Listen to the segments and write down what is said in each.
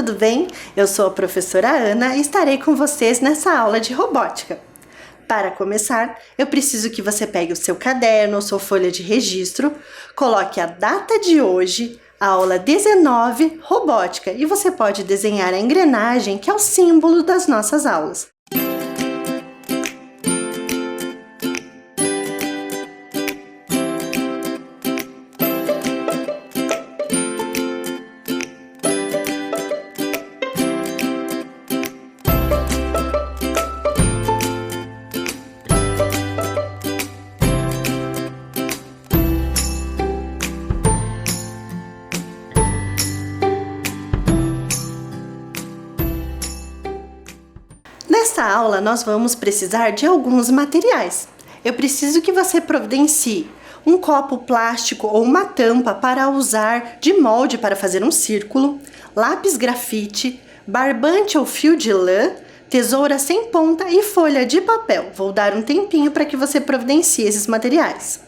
tudo bem? Eu sou a professora Ana e estarei com vocês nessa aula de robótica. Para começar, eu preciso que você pegue o seu caderno ou sua folha de registro, coloque a data de hoje, a aula 19, robótica, e você pode desenhar a engrenagem que é o símbolo das nossas aulas. Nesta aula, nós vamos precisar de alguns materiais. Eu preciso que você providencie um copo plástico ou uma tampa para usar de molde para fazer um círculo, lápis grafite, barbante ou fio de lã, tesoura sem ponta e folha de papel. Vou dar um tempinho para que você providencie esses materiais.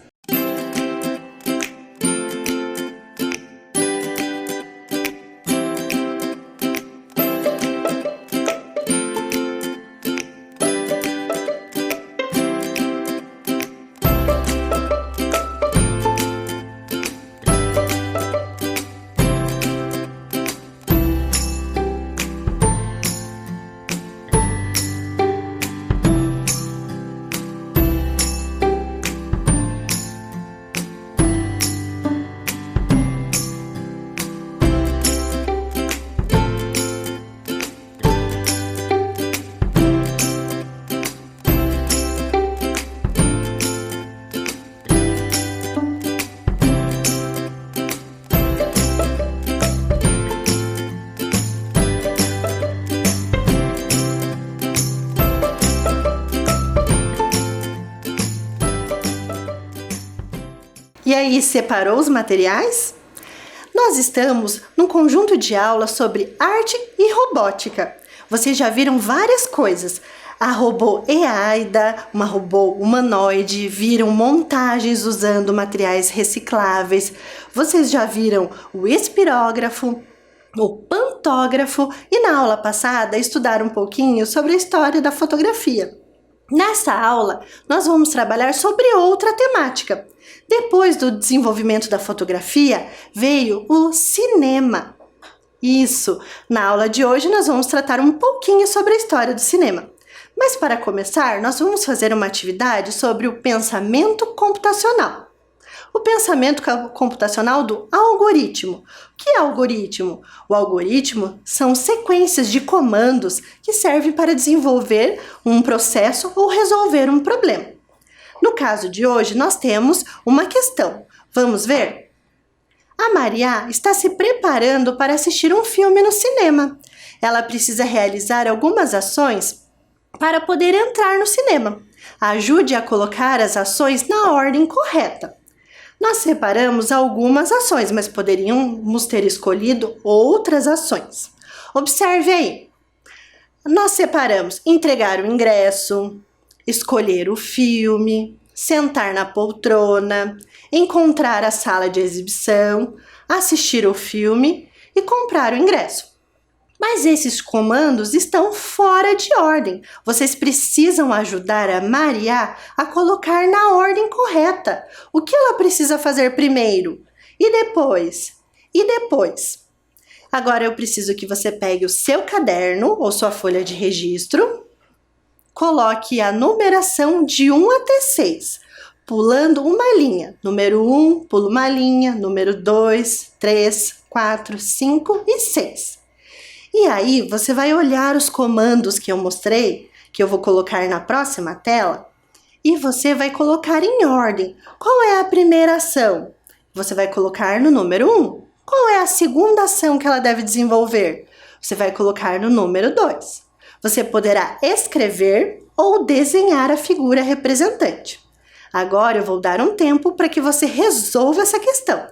E aí, separou os materiais? Nós estamos num conjunto de aulas sobre arte e robótica. Vocês já viram várias coisas. A robô Eaida, uma robô humanoide, viram montagens usando materiais recicláveis. Vocês já viram o espirógrafo, o pantógrafo e na aula passada estudaram um pouquinho sobre a história da fotografia. Nessa aula, nós vamos trabalhar sobre outra temática. Depois do desenvolvimento da fotografia, veio o cinema. Isso! Na aula de hoje, nós vamos tratar um pouquinho sobre a história do cinema. Mas para começar, nós vamos fazer uma atividade sobre o pensamento computacional. O pensamento computacional do algoritmo. O que é algoritmo? O algoritmo são sequências de comandos que servem para desenvolver um processo ou resolver um problema. No caso de hoje, nós temos uma questão. Vamos ver? A Maria está se preparando para assistir um filme no cinema. Ela precisa realizar algumas ações para poder entrar no cinema. Ajude a colocar as ações na ordem correta. Nós separamos algumas ações, mas poderíamos ter escolhido outras ações. Observe aí. Nós separamos entregar o ingresso, escolher o filme, sentar na poltrona, encontrar a sala de exibição, assistir o filme e comprar o ingresso. Mas esses comandos estão fora de ordem. Vocês precisam ajudar a Maria a colocar na ordem correta. O que ela precisa fazer primeiro? E depois? E depois? Agora eu preciso que você pegue o seu caderno ou sua folha de registro, coloque a numeração de 1 até 6, pulando uma linha. Número 1, pula uma linha, número 2, 3, 4, 5 e 6. E aí, você vai olhar os comandos que eu mostrei, que eu vou colocar na próxima tela, e você vai colocar em ordem. Qual é a primeira ação? Você vai colocar no número 1. Qual é a segunda ação que ela deve desenvolver? Você vai colocar no número 2. Você poderá escrever ou desenhar a figura representante. Agora eu vou dar um tempo para que você resolva essa questão.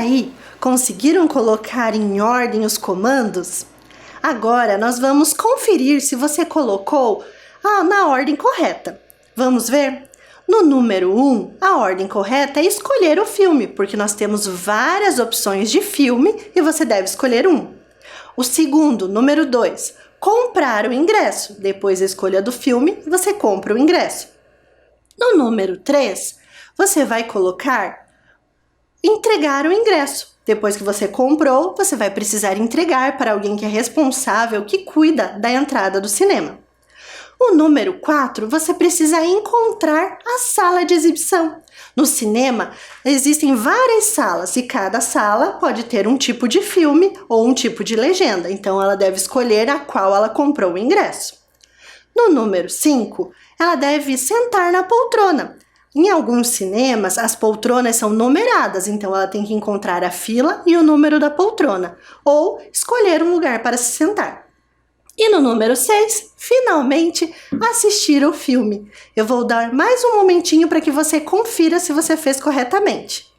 aí, conseguiram colocar em ordem os comandos? Agora nós vamos conferir se você colocou na ordem correta. Vamos ver? No número 1, a ordem correta é escolher o filme, porque nós temos várias opções de filme e você deve escolher um. O segundo, número 2, comprar o ingresso. Depois da escolha do filme, você compra o ingresso. No número 3, você vai colocar entregar o ingresso. Depois que você comprou, você vai precisar entregar para alguém que é responsável, que cuida da entrada do cinema. O número 4, você precisa encontrar a sala de exibição. No cinema, existem várias salas e cada sala pode ter um tipo de filme ou um tipo de legenda. Então, ela deve escolher a qual ela comprou o ingresso. No número 5, ela deve sentar na poltrona. Em alguns cinemas, as poltronas são numeradas, então ela tem que encontrar a fila e o número da poltrona, ou escolher um lugar para se sentar. E no número 6, finalmente, assistir o filme. Eu vou dar mais um momentinho para que você confira se você fez corretamente.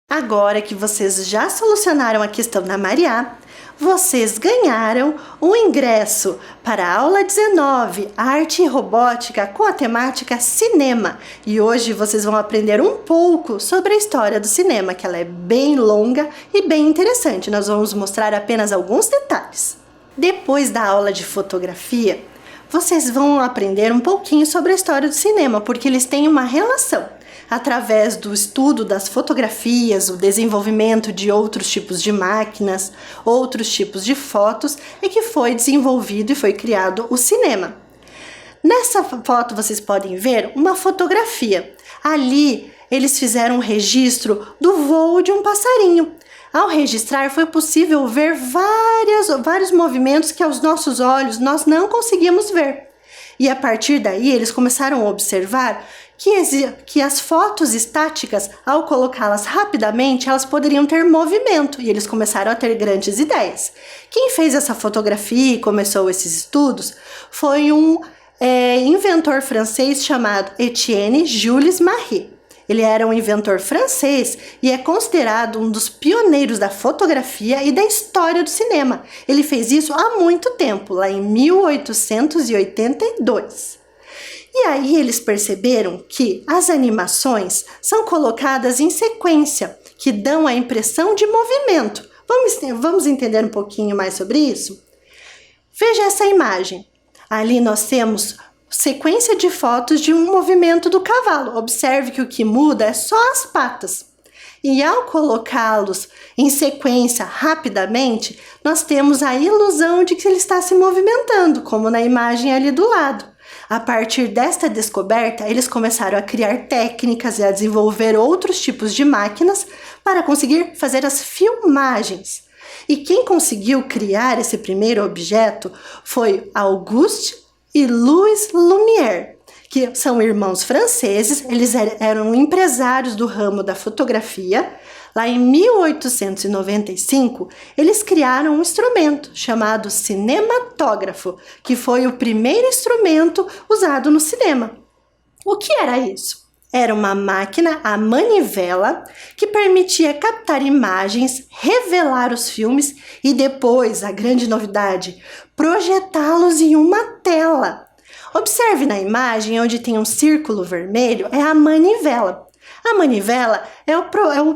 Agora que vocês já solucionaram a questão da Mariá, vocês ganharam um ingresso para a aula 19, Arte e Robótica, com a temática Cinema. E hoje vocês vão aprender um pouco sobre a história do cinema, que ela é bem longa e bem interessante. Nós vamos mostrar apenas alguns detalhes. Depois da aula de fotografia, vocês vão aprender um pouquinho sobre a história do cinema, porque eles têm uma relação. Através do estudo das fotografias, o desenvolvimento de outros tipos de máquinas, outros tipos de fotos, é que foi desenvolvido e foi criado o cinema. Nessa foto vocês podem ver uma fotografia. Ali eles fizeram um registro do voo de um passarinho. Ao registrar foi possível ver vários movimentos que aos nossos olhos nós não conseguíamos ver. E a partir daí eles começaram a observar que as fotos estáticas, ao colocá-las rapidamente, elas poderiam ter movimento, e eles começaram a ter grandes ideias. Quem fez essa fotografia e começou esses estudos foi um inventor francês chamado Etienne Jules Marie. Ele era um inventor francês e é considerado um dos pioneiros da fotografia e da história do cinema. Ele fez isso há muito tempo, lá em 1882. E aí eles perceberam que as animações são colocadas em sequência, que dão a impressão de movimento. Vamos entender um pouquinho mais sobre isso? Veja essa imagem. Ali nós temos sequência de fotos de um movimento do cavalo. Observe que o que muda é só as patas. E ao colocá-los em sequência rapidamente, nós temos a ilusão de que ele está se movimentando, como na imagem ali do lado. A partir desta descoberta, eles começaram a criar técnicas e a desenvolver outros tipos de máquinas para conseguir fazer as filmagens. E quem conseguiu criar esse primeiro objeto foi Auguste e Louis Lumière, que são irmãos franceses. Eles eram empresários do ramo da fotografia. Lá em 1895, eles criaram um instrumento chamado cinematógrafo, que foi o primeiro instrumento usado no cinema. O que era isso? Era uma máquina a manivela que permitia captar imagens, revelar os filmes e depois, a grande novidade, projetá-los em uma tela. Observe na imagem onde tem um círculo vermelho, é a manivela. A manivela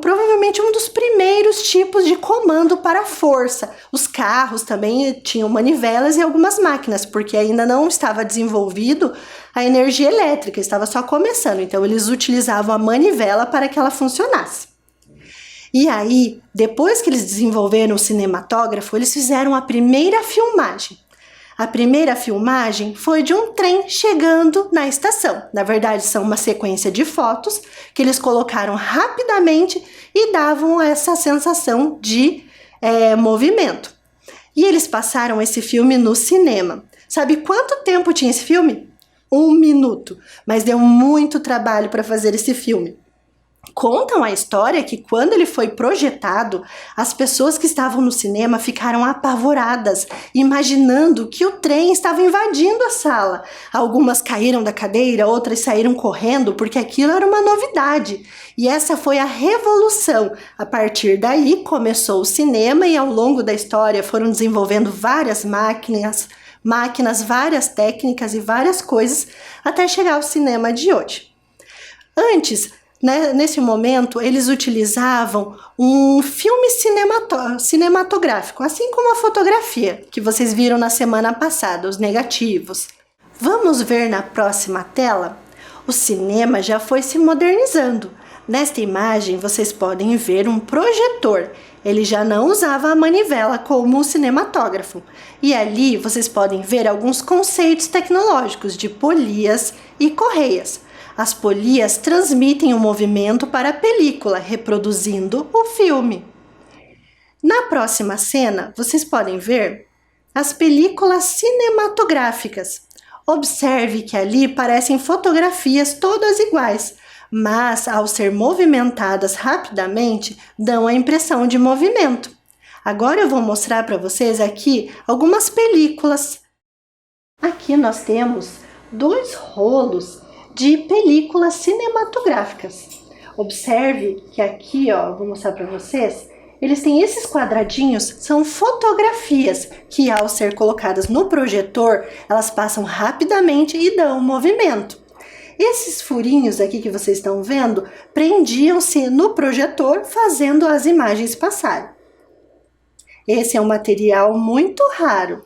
provavelmente um dos primeiros tipos de comando para a força. Os carros também tinham manivelas e algumas máquinas, porque ainda não estava desenvolvido a energia elétrica, estava só começando. Então, eles utilizavam a manivela para que ela funcionasse. E aí, depois que eles desenvolveram o cinematógrafo, eles fizeram a primeira filmagem. A primeira filmagem foi de um trem chegando na estação. Na verdade, são uma sequência de fotos que eles colocaram rapidamente e davam essa sensação de movimento. E eles passaram esse filme no cinema. Sabe quanto tempo tinha esse filme? 1 minuto. Mas deu muito trabalho para fazer esse filme. Contam a história que quando ele foi projetado, as pessoas que estavam no cinema ficaram apavoradas, imaginando que o trem estava invadindo a sala. Algumas caíram da cadeira, outras saíram correndo, porque aquilo era uma novidade. E essa foi a revolução. A partir daí começou o cinema e ao longo da história foram desenvolvendo várias máquinas, várias técnicas e várias coisas até chegar ao cinema de hoje. Antes, nesse momento, eles utilizavam um filme cinematográfico, assim como a fotografia, que vocês viram na semana passada, os negativos. Vamos ver na próxima tela? O cinema já foi se modernizando. Nesta imagem, vocês podem ver um projetor. Ele já não usava a manivela como o cinematógrafo. E ali vocês podem ver alguns conceitos tecnológicos de polias e correias. As polias transmitem o movimento para a película, reproduzindo o filme. Na próxima cena, vocês podem ver as películas cinematográficas. Observe que ali parecem fotografias todas iguais, mas ao ser movimentadas rapidamente, dão a impressão de movimento. Agora eu vou mostrar para vocês aqui algumas películas. Aqui nós temos 2 rolos de películas cinematográficas. Observe que aqui, vou mostrar para vocês, eles têm esses quadradinhos, são fotografias que ao ser colocadas no projetor, elas passam rapidamente e dão movimento. Esses furinhos aqui que vocês estão vendo, prendiam-se no projetor, fazendo as imagens passarem. Esse é um material muito raro.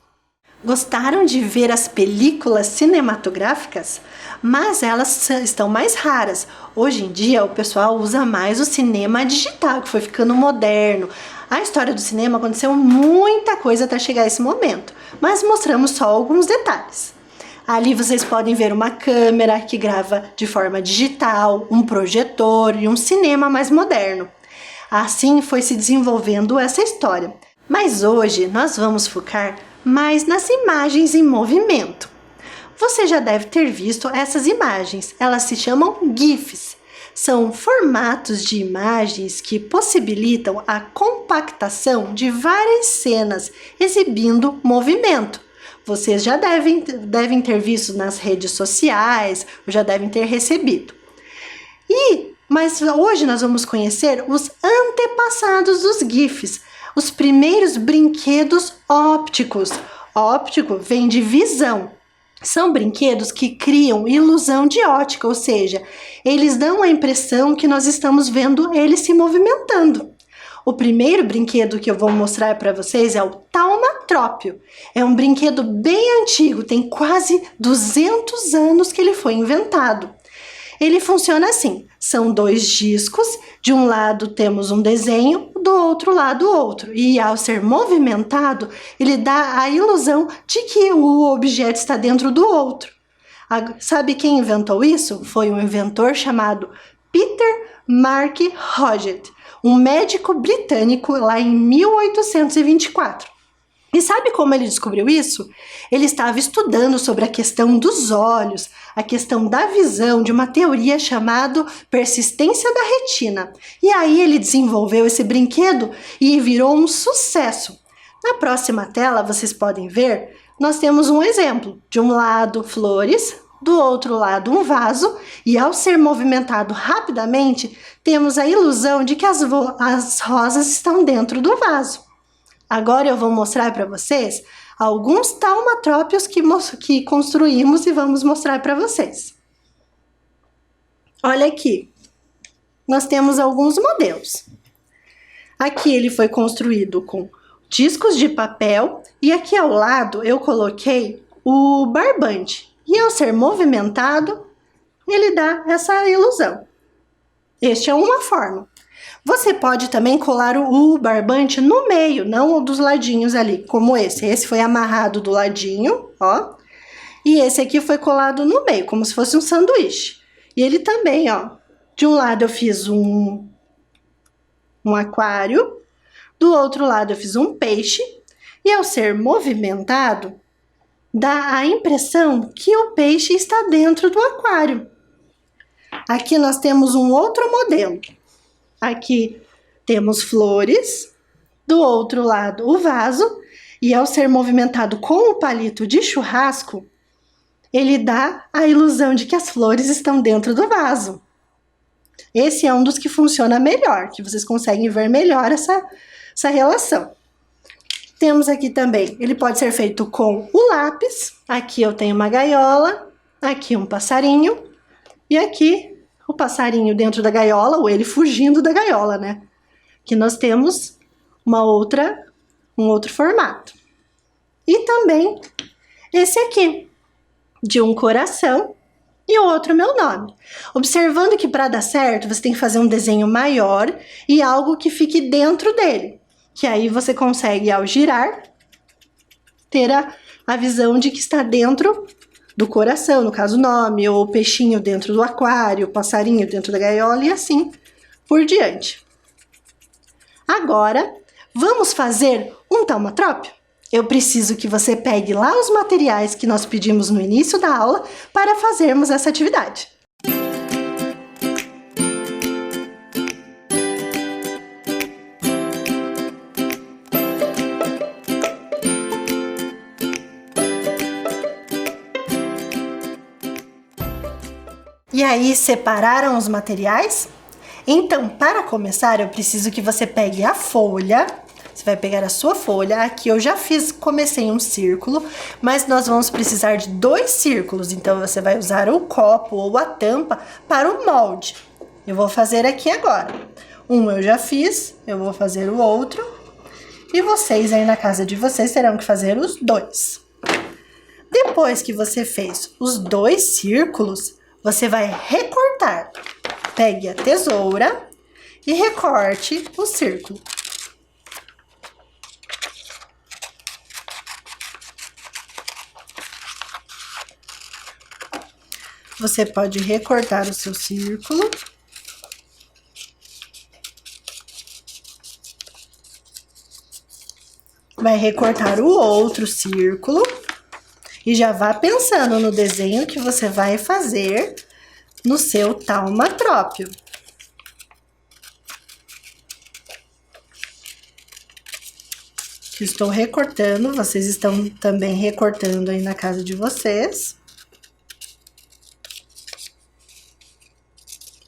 Gostaram de ver as películas cinematográficas? Mas elas estão mais raras. Hoje em dia o pessoal usa mais o cinema digital, que foi ficando moderno. A história do cinema aconteceu muita coisa até chegar a esse momento, mas mostramos só alguns detalhes. Ali vocês podem ver uma câmera que grava de forma digital, um projetor e um cinema mais moderno. Assim foi se desenvolvendo essa história. Mas hoje nós vamos focar mais nas imagens em movimento. Você já deve ter visto essas imagens, elas se chamam GIFs. São formatos de imagens que possibilitam a compactação de várias cenas, exibindo movimento. Vocês já devem ter visto nas redes sociais, ou já devem ter recebido. Mas hoje nós vamos conhecer os antepassados dos GIFs, os primeiros brinquedos ópticos. Óptico vem de visão. São brinquedos que criam ilusão de ótica, ou seja, eles dão a impressão que nós estamos vendo eles se movimentando. O primeiro brinquedo que eu vou mostrar para vocês é o taumatrópio. É um brinquedo bem antigo, tem quase 200 anos que ele foi inventado. Ele funciona assim, são 2 discos, de um lado temos um desenho, do outro lado outro. E ao ser movimentado, ele dá a ilusão de que o objeto está dentro do outro. Sabe quem inventou isso? Foi um inventor chamado Peter Mark Hodgett, um médico britânico lá em 1824. E sabe como ele descobriu isso? Ele estava estudando sobre a questão dos olhos, a questão da visão, de uma teoria chamada persistência da retina. E aí ele desenvolveu esse brinquedo e virou um sucesso. Na próxima tela, vocês podem ver, nós temos um exemplo. De um lado, flores, do outro lado, um vaso, e ao ser movimentado rapidamente, temos a ilusão de que as rosas estão dentro do vaso. Agora eu vou mostrar para vocês alguns taumatrópios que construímos e vamos mostrar para vocês. Olha aqui, nós temos alguns modelos. Aqui ele foi construído com discos de papel e aqui ao lado eu coloquei o barbante. E ao ser movimentado, ele dá essa ilusão. Este é uma forma. Você pode também colar o barbante no meio, não dos ladinhos ali, como esse. Esse foi amarrado do ladinho, ó. E esse aqui foi colado no meio, como se fosse um sanduíche. E ele também, ó. De um lado eu fiz um aquário, do outro lado eu fiz um peixe. E ao ser movimentado, dá a impressão que o peixe está dentro do aquário. Aqui nós temos um outro modelo. Aqui temos flores, do outro lado o vaso, e ao ser movimentado com o palito de churrasco, ele dá a ilusão de que as flores estão dentro do vaso. Esse é um dos que funciona melhor, que vocês conseguem ver melhor essa relação. Temos aqui também, ele pode ser feito com o lápis. Aqui eu tenho uma gaiola, aqui um passarinho, e aqui o passarinho dentro da gaiola, ou ele fugindo da gaiola, né? Aqui nós temos um outro formato. E também esse aqui, de um coração e o outro meu nome. Observando que para dar certo, você tem que fazer um desenho maior e algo que fique dentro dele. Que aí você consegue, ao girar, ter a visão de que está dentro do coração, no caso o nome, ou o peixinho dentro do aquário, o passarinho dentro da gaiola e assim por diante. Agora, vamos fazer um taumatrópio? Eu preciso que você pegue lá os materiais que nós pedimos no início da aula para fazermos essa atividade. E aí, separaram os materiais? Então, para começar, eu preciso que você pegue a folha. Você vai pegar a sua folha. Aqui eu já comecei um círculo, mas nós vamos precisar de 2 círculos. Então, você vai usar o copo ou a tampa para o molde. Eu vou fazer aqui agora. Um eu já fiz, eu vou fazer o outro. E vocês aí na casa de vocês terão que fazer os 2. Depois que você fez os 2 círculos, você vai recortar. Pegue a tesoura e recorte o círculo. Você pode recortar o seu círculo. Vai recortar o outro círculo. E já vá pensando no desenho que você vai fazer no seu taumatrópio. Estou recortando, vocês estão também recortando aí na casa de vocês.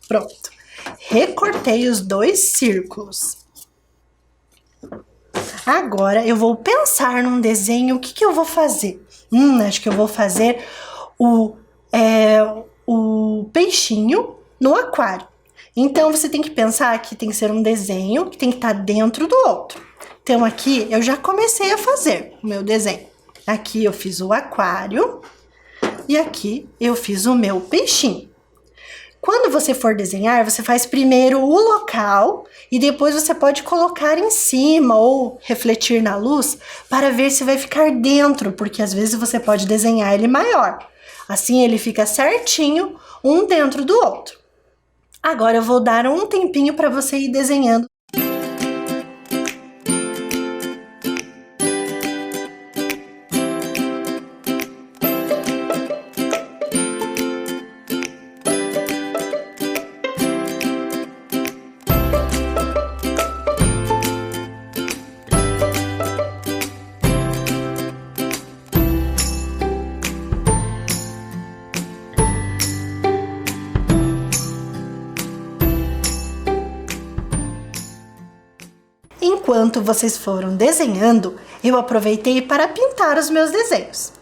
Pronto. Recortei os 2 círculos. Agora eu vou pensar num desenho, o que eu vou fazer? Acho que eu vou fazer o peixinho no aquário. Então, você tem que pensar que tem que ser um desenho que tem que estar dentro do outro. Então, aqui eu já comecei a fazer o meu desenho. Aqui eu fiz o aquário e aqui eu fiz o meu peixinho. Quando você for desenhar, você faz primeiro o local e depois você pode colocar em cima ou refletir na luz para ver se vai ficar dentro, porque às vezes você pode desenhar ele maior. Assim ele fica certinho, um dentro do outro. Agora eu vou dar um tempinho para você ir desenhando. Enquanto vocês foram desenhando, eu aproveitei para pintar os meus desenhos.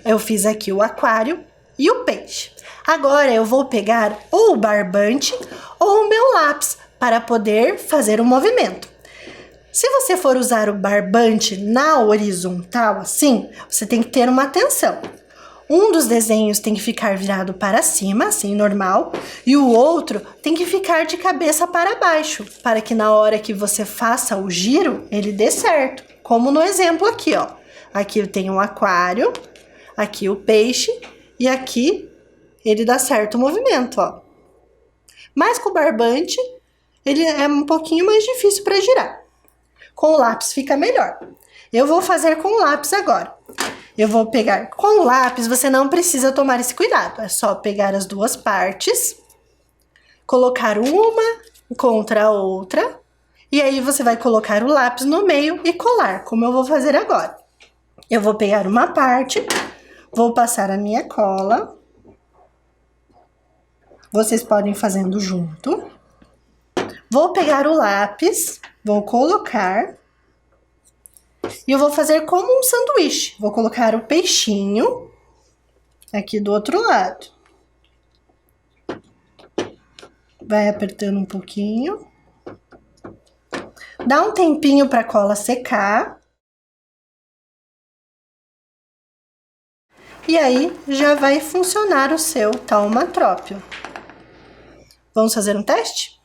Eu fiz aqui o aquário e o peixe. Agora eu vou pegar ou o barbante ou o meu lápis para poder fazer o movimento. Se você for usar o barbante na horizontal assim, você tem que ter uma atenção. Um dos desenhos tem que ficar virado para cima, assim, normal, e o outro tem que ficar de cabeça para baixo, para que na hora que você faça o giro, ele dê certo. Como no exemplo aqui, ó. Aqui eu tenho um aquário, aqui o peixe, e aqui ele dá certo o movimento, ó. Mas com o barbante, ele é um pouquinho mais difícil para girar. Com o lápis fica melhor. Eu vou fazer com o lápis agora. Eu vou pegar com o lápis, você não precisa tomar esse cuidado. É só pegar as duas partes, colocar uma contra a outra, e aí você vai colocar o lápis no meio e colar, como eu vou fazer agora. Eu vou pegar uma parte, vou passar a minha cola. Vocês podem ir fazendo junto. Vou pegar o lápis, vou colocar. E eu vou fazer como um sanduíche. Vou colocar o peixinho aqui do outro lado. Vai apertando um pouquinho. Dá um tempinho para a cola secar. E aí já vai funcionar o seu taumatrópio. Vamos fazer um teste?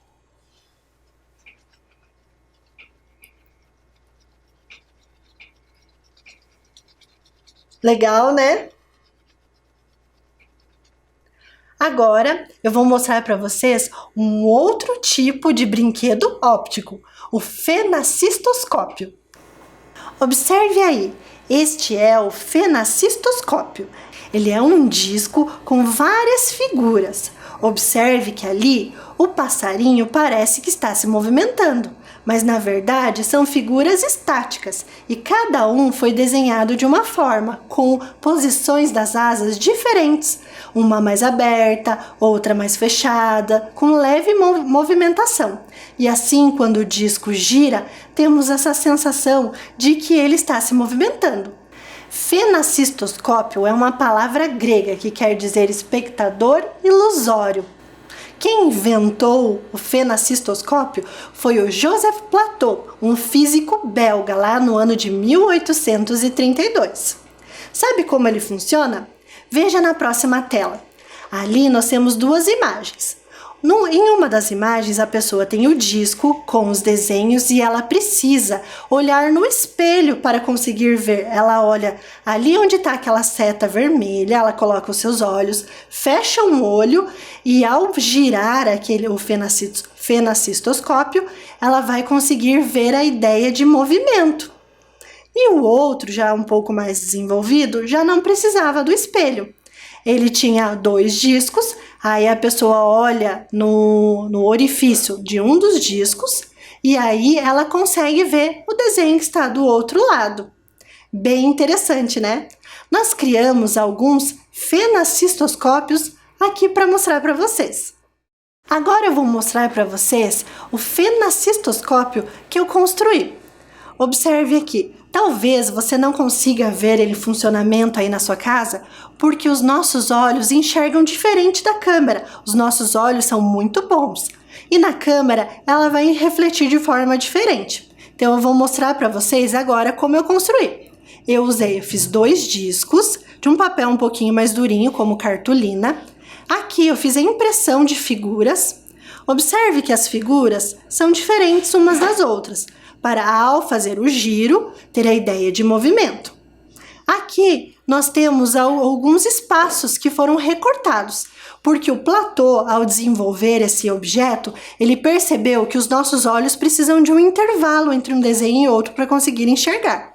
Legal, né? Agora, eu vou mostrar para vocês um outro tipo de brinquedo óptico, o fenacistoscópio. Observe aí, este é o fenacistoscópio. Ele é um disco com várias figuras. Observe que ali o passarinho parece que está se movimentando, mas na verdade são figuras estáticas e cada um foi desenhado de uma forma, com posições das asas diferentes, uma mais aberta, outra mais fechada, com leve movimentação. E assim, quando o disco gira, temos essa sensação de que ele está se movimentando. Fenacistoscópio é uma palavra grega que quer dizer espectador ilusório. Quem inventou o fenacistoscópio foi o Joseph Plateau, um físico belga, lá no ano de 1832. Sabe como ele funciona? Veja na próxima tela. Ali nós temos duas imagens. Em uma das imagens, a pessoa tem o disco com os desenhos e ela precisa olhar no espelho para conseguir ver. Ela olha ali onde está aquela seta vermelha, ela coloca os seus olhos, fecha um olho e ao girar o fenacistoscópio, ela vai conseguir ver a ideia de movimento. E o outro, já um pouco mais desenvolvido, já não precisava do espelho. Ele tinha 2 discos, aí a pessoa olha no orifício de um dos discos e aí ela consegue ver o desenho que está do outro lado. Bem interessante, né? Nós criamos alguns fenacistoscópios aqui para mostrar para vocês. Agora eu vou mostrar para vocês o fenacistoscópio que eu construí. Observe aqui. Talvez você não consiga ver ele em funcionamento aí na sua casa, porque os nossos olhos enxergam diferente da câmera. Os nossos olhos são muito bons. E na câmera, ela vai refletir de forma diferente. Então, eu vou mostrar para vocês agora como eu construí. Eu fiz 2 discos de um papel um pouquinho mais durinho, como cartolina. Aqui eu fiz a impressão de figuras. Observe que as figuras são diferentes umas das outras, para ao fazer o giro, ter a ideia de movimento. Aqui nós temos alguns espaços que foram recortados, porque o Plateau, ao desenvolver esse objeto, ele percebeu que os nossos olhos precisam de um intervalo entre um desenho e outro para conseguir enxergar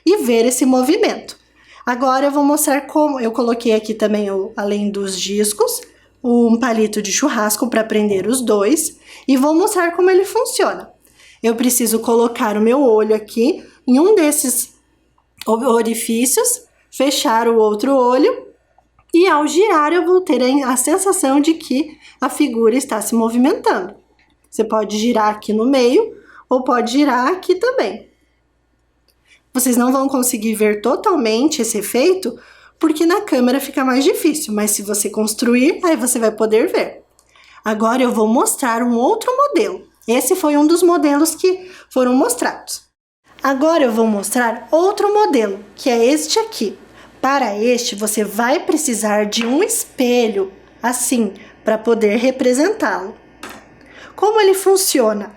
e ver esse movimento. Agora eu vou mostrar como eu coloquei aqui também, além dos discos, um palito de churrasco para prender os 2 e vou mostrar como ele funciona. Eu preciso colocar o meu olho aqui em um desses orifícios, fechar o outro olho e ao girar eu vou ter a sensação de que a figura está se movimentando. Você pode girar aqui no meio ou pode girar aqui também. Vocês não vão conseguir ver totalmente esse efeito porque na câmera fica mais difícil, mas se você construir, aí você vai poder ver. Agora eu vou mostrar um outro modelo. Esse foi um dos modelos que foram mostrados. Agora eu vou mostrar outro modelo, que é este aqui. Para este, você vai precisar de um espelho, assim, para poder representá-lo. Como ele funciona?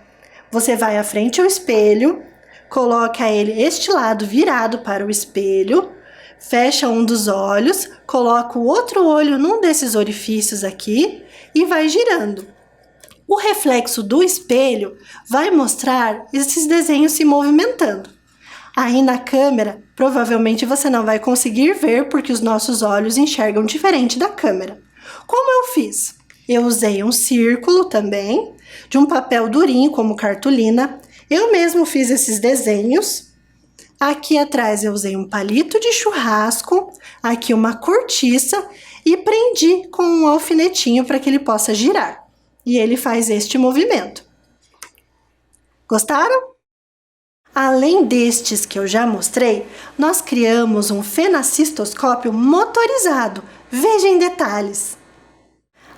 Você vai à frente ao espelho, coloca ele este lado virado para o espelho, fecha um dos olhos, coloca o outro olho num desses orifícios aqui e vai girando. O reflexo do espelho vai mostrar esses desenhos se movimentando. Aí na câmera, provavelmente você não vai conseguir ver porque os nossos olhos enxergam diferente da câmera. Como eu fiz? Eu usei um círculo também, de um papel durinho como cartolina. Eu mesmo fiz esses desenhos. Aqui atrás eu usei um palito de churrasco, aqui uma cortiça e prendi com um alfinetinho para que ele possa girar. E ele faz este movimento. Gostaram? Além destes que eu já mostrei, nós criamos um fenacistoscópio motorizado. Veja em detalhes.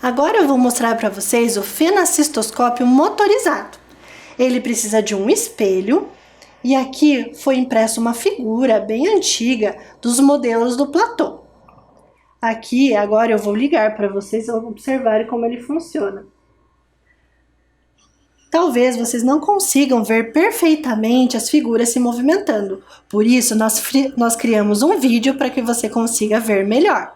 Agora eu vou mostrar para vocês o fenacistoscópio motorizado. Ele precisa de um espelho e aqui foi impressa uma figura bem antiga dos modelos do Platão. Aqui agora eu vou ligar para vocês observarem como ele funciona. Talvez vocês não consigam ver perfeitamente as figuras se movimentando, por isso nós criamos um vídeo para que você consiga ver melhor.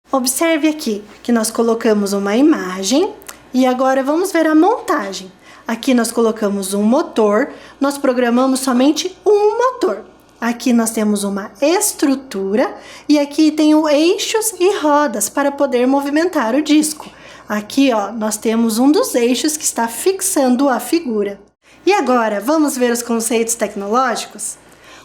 Observe aqui que nós colocamos uma imagem e agora vamos ver a montagem. Aqui nós colocamos um motor, nós programamos somente um motor. Aqui nós temos uma estrutura e aqui tem eixos e rodas para poder movimentar o disco. Aqui, ó, nós temos um dos eixos que está fixando a figura. E agora, vamos ver os conceitos tecnológicos?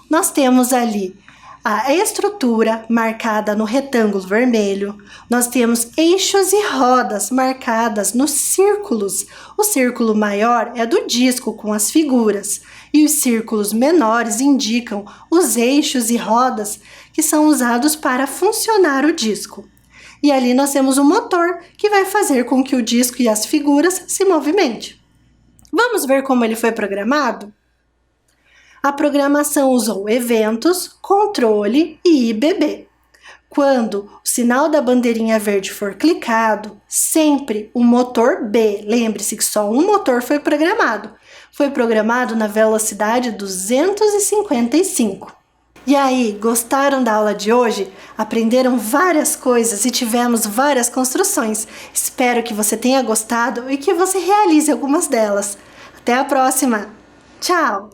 Nós temos ali a estrutura marcada no retângulo vermelho, nós temos eixos e rodas marcadas nos círculos. O círculo maior é do disco com as figuras e os círculos menores indicam os eixos e rodas que são usados para funcionar o disco. E ali nós temos um motor que vai fazer com que o disco e as figuras se movimentem. Vamos ver como ele foi programado? A programação usou eventos, controle e IBB. Quando o sinal da bandeirinha verde for clicado, sempre o motor B, lembre-se que só um motor foi programado. Foi programado na velocidade 255. E aí, gostaram da aula de hoje? Aprenderam várias coisas e tivemos várias construções. Espero que você tenha gostado e que você realize algumas delas. Até a próxima! Tchau!